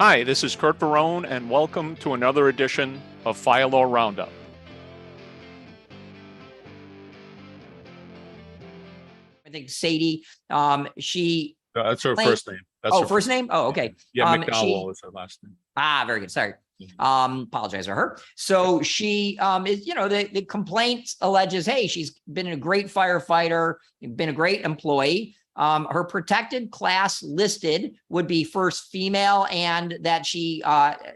Hi, this is Kurt Barone, and welcome to another edition of Fire Law Roundup. I think Sadie, she That's her claimed, first name. That's her first name. Oh, okay. Yeah, McDowell is her last name. Very good. Sorry. Apologize for her. So she is, the complaint alleges, hey, she's been a great firefighter, been a great employee. Her protected class listed would be first female and that she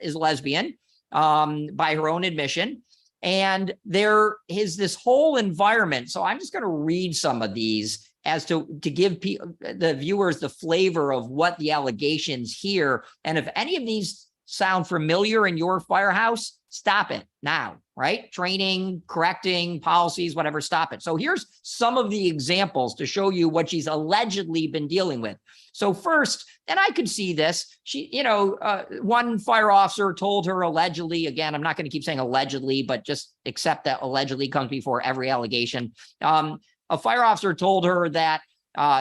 is lesbian by her own admission. And there is this whole environment. So I'm just going to read some of these as to give the viewers the flavor of what the allegations here. And if any of these sound familiar in your firehouse, stop it now, right? Training, correcting, policies, whatever, stop it. So here's some of the examples to show you what she's allegedly been dealing with. So first, and I could see this, one fire officer told her allegedly, again, I'm not going to keep saying allegedly, but just accept that allegedly comes before every allegation. A fire officer told her that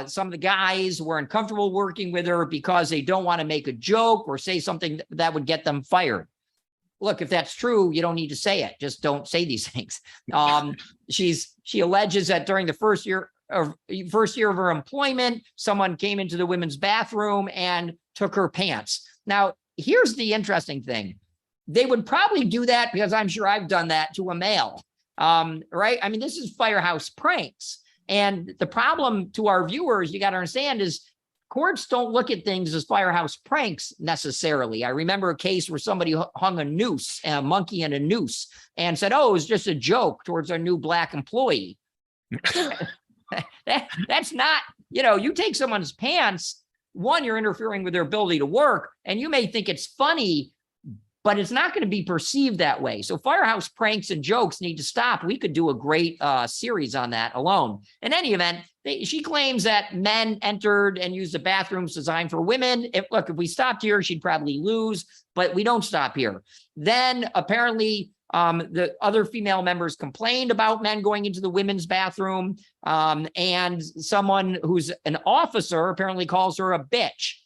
some of the guys were uncomfortable working with her because they don't want to make a joke or say something that would get them fired. Look, if that's true, you don't need to say it. Just don't say these things. She alleges that during the first year of her employment, someone came into the women's bathroom and took her pants. Now, here's the interesting thing. They would probably do that because I'm sure I've done that to a male, right? I mean, this is firehouse pranks. And the problem to our viewers, you got to understand, is courts don't look at things as firehouse pranks necessarily. I remember a case where somebody hung a noose, a monkey and a noose, and said, oh, it was just a joke towards our new black employee. That's not, you take someone's pants, one, you're interfering with their ability to work, and you may think it's funny, but it's not going to be perceived that way. So firehouse pranks and jokes need to stop. We could do a great series on that alone. In any event, she claims that men entered and used the bathrooms designed for women. If we stopped here, she'd probably lose, but we don't stop here. Then apparently the other female members complained about men going into the women's bathroom, and someone who's an officer apparently calls her a bitch.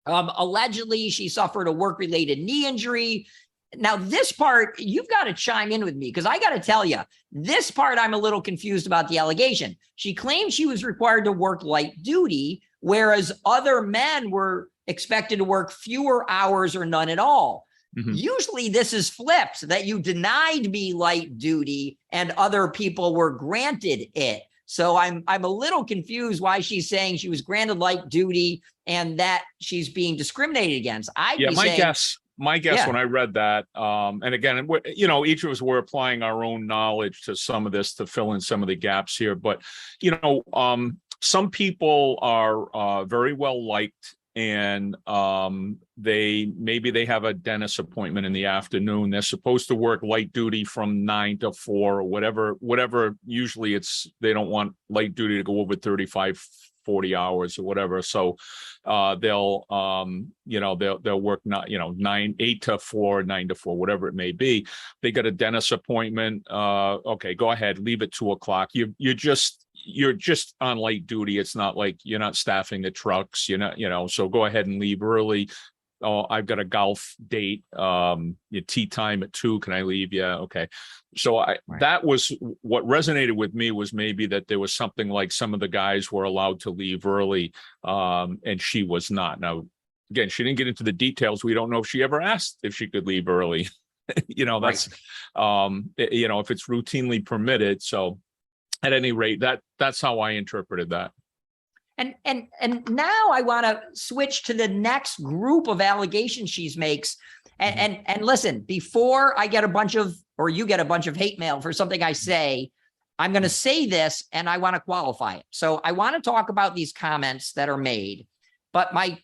Allegedly, she suffered a work-related knee injury. Now, this part, you've got to chime in with me because I got to tell you, this part I'm a little confused about the allegation. She claimed she was required to work light duty, whereas other men were expected to work fewer hours or none at all. Mm-hmm. Usually this is flipped, that you denied me light duty and other people were granted it. So I'm a little confused why she's saying she was granted light duty and that she's being discriminated against. My guess when I read that, and again, each of us were applying our own knowledge to some of this to fill in some of the gaps here. But, some people are very well liked, and they have a dentist appointment in the afternoon. They're supposed to work light duty from 9 to 4 or whatever. Usually they don't want light duty to go over 35, 40 hours or whatever. So they'll work 8 to 4, 9 to 4, whatever it may be. They got a dentist appointment. Okay, go ahead, leave at 2 o'clock. You're just on light duty. It's not like you're not staffing the trucks, so go ahead and leave early. Oh, I've got a golf date, your tea time at 2. Can I leave? Yeah. Okay. So that was what resonated with me, was maybe that there was something like some of the guys were allowed to leave early, and she was not. Now, again, she didn't get into the details. We don't know if she ever asked if she could leave early. That's, if it's routinely permitted. So at any rate, that's how I interpreted that. And now I want to switch to the next group of allegations she makes. And listen, before I get you get a bunch of hate mail for something I say, I'm going to say this and I want to qualify it. So I want to talk about these comments that are made. But my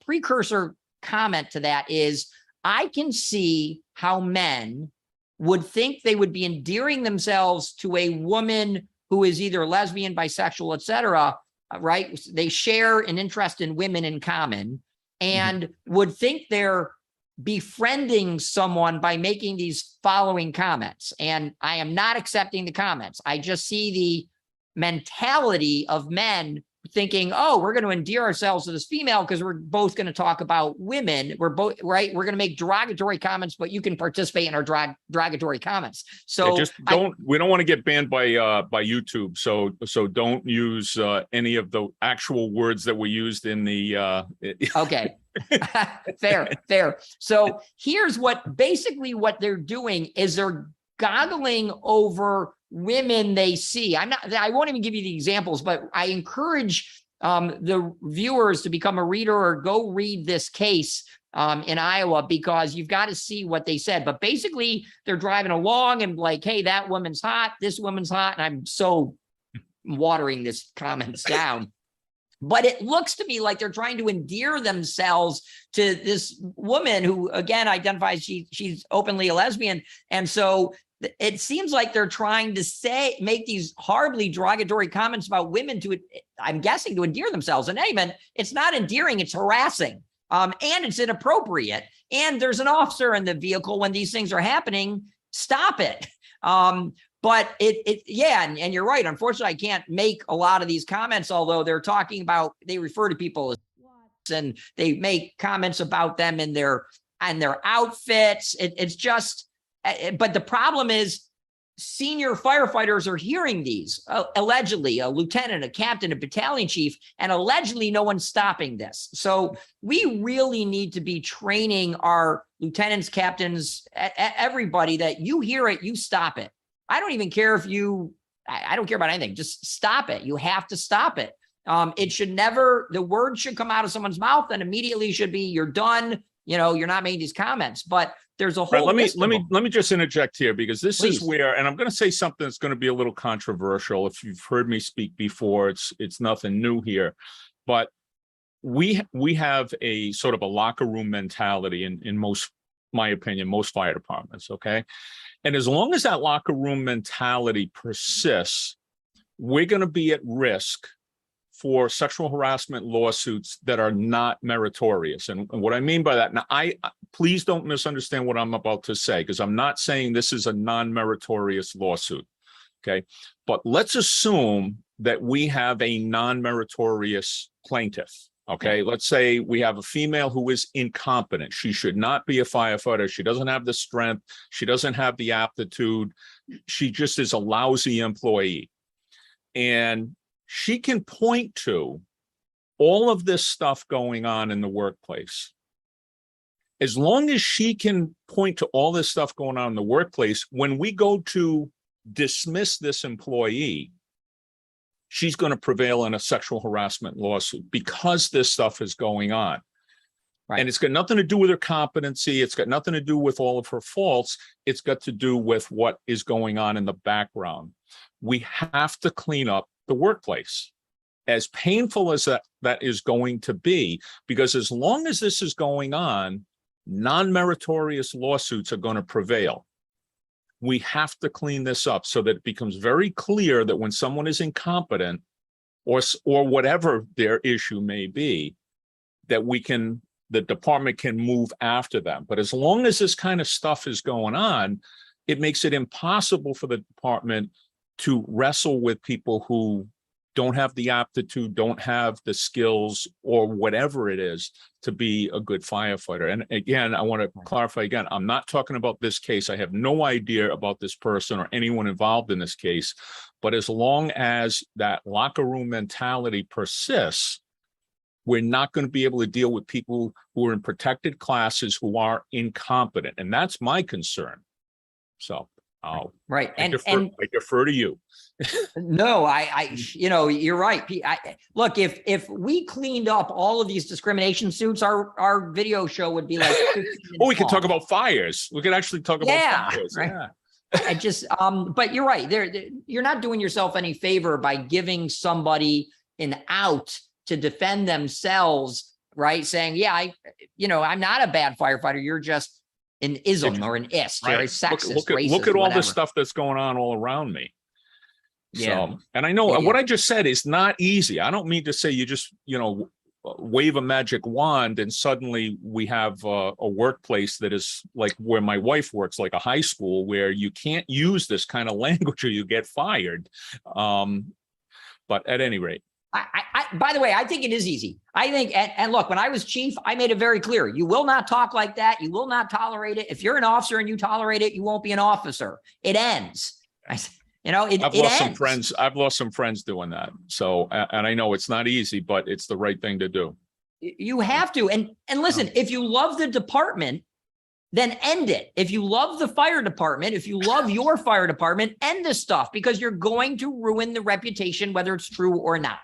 precursor comment to that is, I can see how men would think they would be endearing themselves to a woman who is either lesbian, bisexual, etc., right? They share an interest in women in common and would think they're befriending someone by making these following comments. And I am not accepting the comments. I just see the mentality of men thinking, oh, we're going to endear ourselves to this female because we're both going to talk about women. We're both right. We're going to make derogatory comments, but you can participate in our derogatory comments. So just don't. We don't want to get banned by YouTube. So don't use any of the actual words that were used in the. Okay. Fair. So here's basically what they're doing is they're goggling over women they see. I won't even give you the examples, but I encourage the viewers to become a reader or go read this case in Iowa, because you've got to see what they said. But basically they're driving along and like, hey, that woman's hot, this woman's hot. And I'm so watering this comments down. But it looks to me like they're trying to endear themselves to this woman who, again, identifies she's openly a lesbian. And so it seems like they're trying to make these horribly derogatory comments about women I'm guessing, to endear themselves. And hey, man, it's not endearing, it's harassing. And it's inappropriate. And there's an officer in the vehicle when these things are happening. Stop it. But and you're right. Unfortunately, I can't make a lot of these comments, although they're talking about, they refer to people as sluts and they make comments about them in their outfits. It's just, but the problem is senior firefighters are hearing these, allegedly a lieutenant, a captain, a battalion chief, and allegedly no one's stopping this. So we really need to be training our lieutenants, captains, everybody that you hear it, you stop it. I don't even care if I don't care about anything. Just stop it. You have to stop it. It should never, the word should come out of someone's mouth and immediately should be, you're done. You're not making these comments, but there's a whole. Right, let me just interject here, because this Please. is where, and I'm going to say something that's going to be a little controversial. If you've heard me speak before, it's nothing new here, but we have a sort of a locker room mentality in most, my opinion, most fire departments. Okay. And as long as that locker room mentality persists, we're going to be at risk for sexual harassment lawsuits that are not meritorious. And what I mean by that, now, please don't misunderstand what I'm about to say, because I'm not saying this is a non-meritorious lawsuit. Okay. But let's assume that we have a non-meritorious plaintiff. Okay. Let's say we have a female who is incompetent. She should not be a firefighter. She doesn't have the strength. She doesn't have the aptitude. She just is a lousy employee. And she can point to all of this stuff going on in the workplace. As long as she can point to all this stuff going on in the workplace, when we go to dismiss this employee, she's going to prevail in a sexual harassment lawsuit because this stuff is going on. Right. And it's got nothing to do with her competency. It's got nothing to do with all of her faults. It's got to do with what is going on in the background. We have to clean up the workplace, as painful as that is going to be, because as long as this is going on, non-meritorious lawsuits are going to prevail. We have to clean this up so that it becomes very clear that when someone is incompetent or whatever their issue may be, that the department can move after them. But as long as this kind of stuff is going on, it makes it impossible for the department to wrestle with people who don't have the aptitude, don't have the skills, or whatever it is to be a good firefighter. And again, I want to clarify again, I'm not talking about this case. I have no idea about this person or anyone involved in this case. But as long as that locker room mentality persists, we're not going to be able to deal with people who are in protected classes who are incompetent. And that's my concern. So right. I defer to you. No, you're right. Look, if we cleaned up all of these discrimination suits, our video show would be like. We could talk about fires. We could actually talk about fires. Right. Yeah. I just, but you're right. You're not doing yourself any favor by giving somebody an out to defend themselves, right? Saying, I'm not a bad firefighter. You're just an ism or an ist, right? Or a sexist, racist, look at all whatever. the stuff that's going on all around me. Yeah. So, and I know what I just said is not easy. I don't mean to say you just, wave a magic wand and suddenly we have a workplace that is like where my wife works, like a high school, where you can't use this kind of language or you get fired. But at any rate, By the way, I think it is easy. I think, and look, when I was chief, I made it very clear. You will not talk like that. You will not tolerate it. If you're an officer and you tolerate it, you won't be an officer. It ends. It I've lost some ends. friends. I've lost some friends doing that. So, and I know it's not easy, but it's the right thing to do. You have to. And listen, if you love the department, then end it. If you love the fire department, if you love your fire department, end this stuff, because you're going to ruin the reputation, whether it's true or not.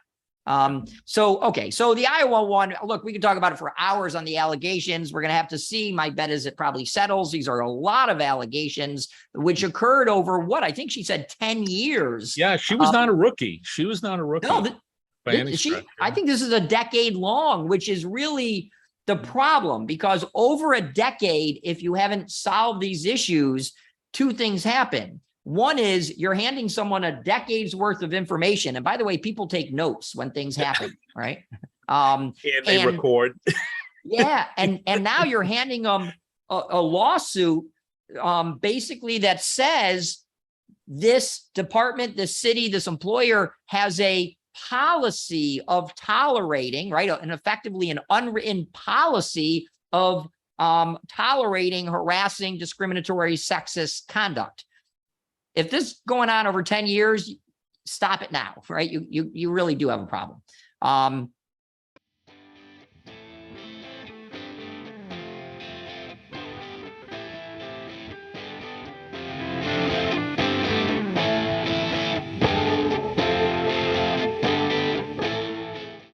Okay. So the Iowa one, look, we could talk about it for hours on the allegations. We're going to have to see. My bet is it probably settles. These are a lot of allegations which occurred over what I think she said 10 years. Yeah. She was not a rookie. She was not a rookie. No, I think this is a decade long, which is really the problem, because over a decade, if you haven't solved these issues, two things happen. One is you're handing someone a decade's worth of information. And by the way, people take notes when things happen, right? And they record. Yeah. And now you're handing them a lawsuit basically that says this department, this city, this employer has a policy of tolerating, right? And effectively an unwritten policy of tolerating harassing, discriminatory, sexist conduct. If this is going on over 10 years, stop it now, right? You really do have a problem.